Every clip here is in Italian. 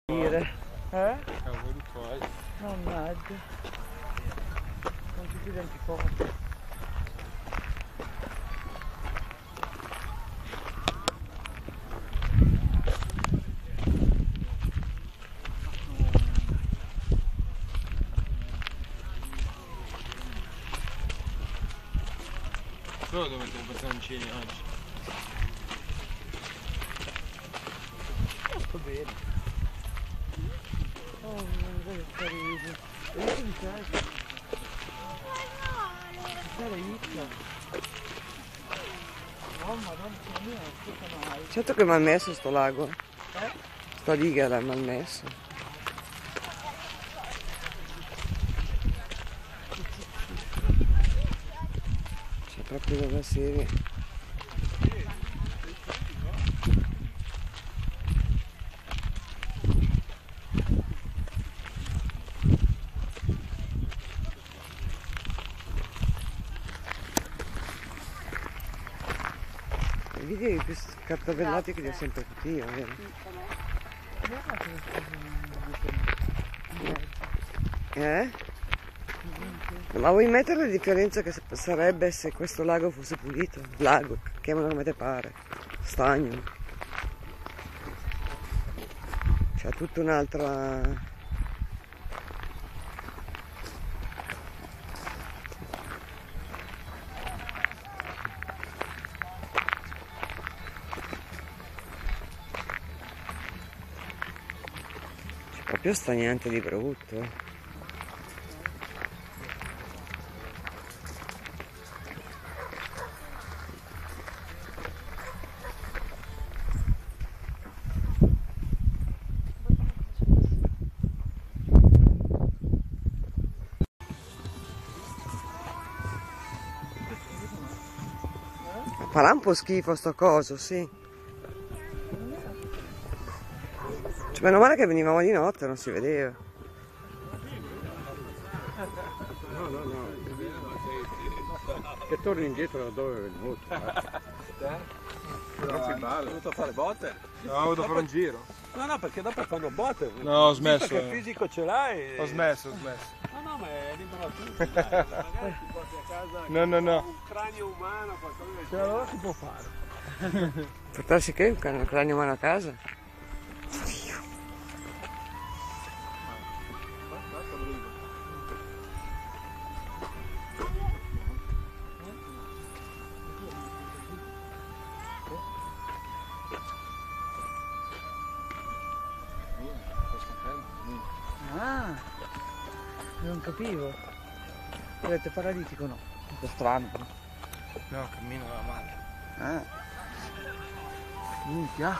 Cavolo tuoi. Mannaggia. Non tutti i denti forti. Solo dove mettere i personcini oggi. Sto bene. Oh, non vedo carino. E io mi piace. C'è la Icca. Oh, madonna mia, che canale. Certo che mi ha messo sto lago. Eh? Sta riga l'ha mal messo. C'è proprio della serie. Vedi questi cartabellati che li ho sempre tutti io, vero? Ma vuoi mettere la differenza che sarebbe se questo lago fosse pulito? Lago, chiamalo come te pare. Stagno. C'è tutta un'altra... Proprio stagnante di brutto. Farà un po' schifo sto coso, sì. Cioè, meno male che venivamo di notte, non si vedeva. No. Che torni indietro da dove è venuto. Non si balla. Hai dovuto fare botte? No, ho dovuto fare un giro. No, perché dopo fanno botte. No, ho smesso. Visto che il fisico ce l'hai. Ho smesso. No, ma è libero tutto. Magari ti porti a casa No. un cranio umano, qualcosa del genere. Allora si può fare. Portarsi che un cranio umano a casa? Ah, non capivo. Avete paralitico no? Un po' strano. No, cammino la mano. Minchia.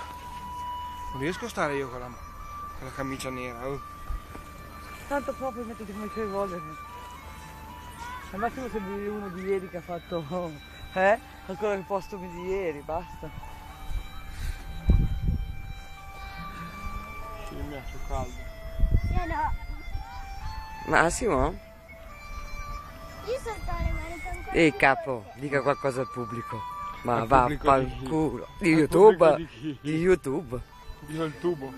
Non riesco a stare io con la camicia nera. Tanto proprio mettete come ci vuole. Al massimo sembri uno di ieri che ha fatto. Ancora il postumi di ieri, basta. Sì, mi piace caldo. No. Massimo? Io sotto le mani con quello. Ehi capo, dica qualcosa al pubblico. Ma Al va pubblico pal di chi? culo. Di Al YouTube? pubblico di chi? Di YouTube? Io ho il tubo.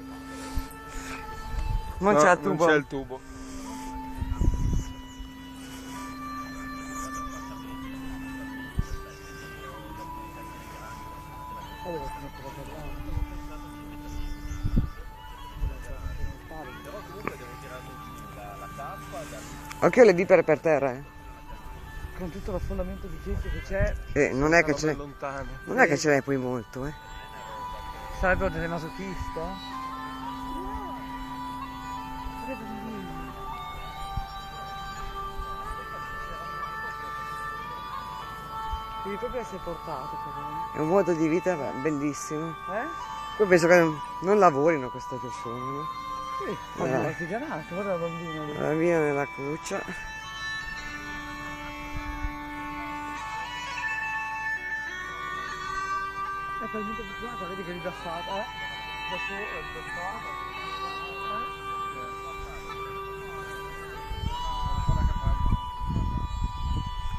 Non No, c'è il tubo. Non c'è il tubo. Anche le bipere per terra, Con tutto l'affondamento di gente che c'è, non è che ce Robe n'è. lontane. Non è che ce n'è poi molto, sarebbero delle masochiste. Devi proprio essere portato però. È un modo di vita bellissimo. Eh? Poi penso che non lavorino queste persone, no? Sì, fanno l'artigianato, guarda la bambina lì. La via nella cuccia. È talmente fortunata, vedi che è rilassata, da sola, è rilassata.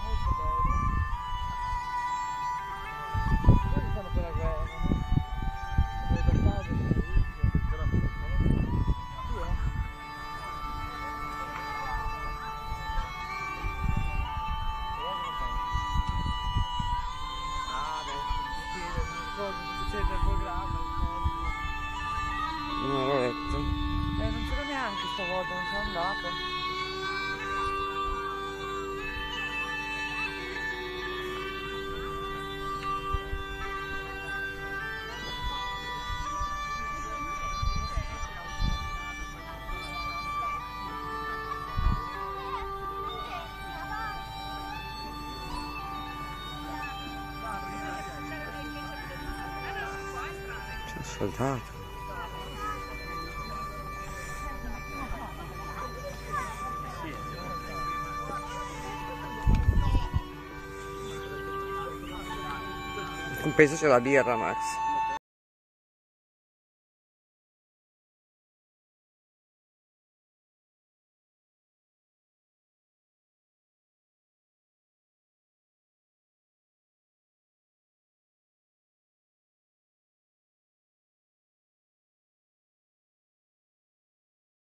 Molto bello. Poi fanno per la guerra, no? Come da casa, volta non sono andato. C'è asfaltato. In compenso c'è la birra, Max.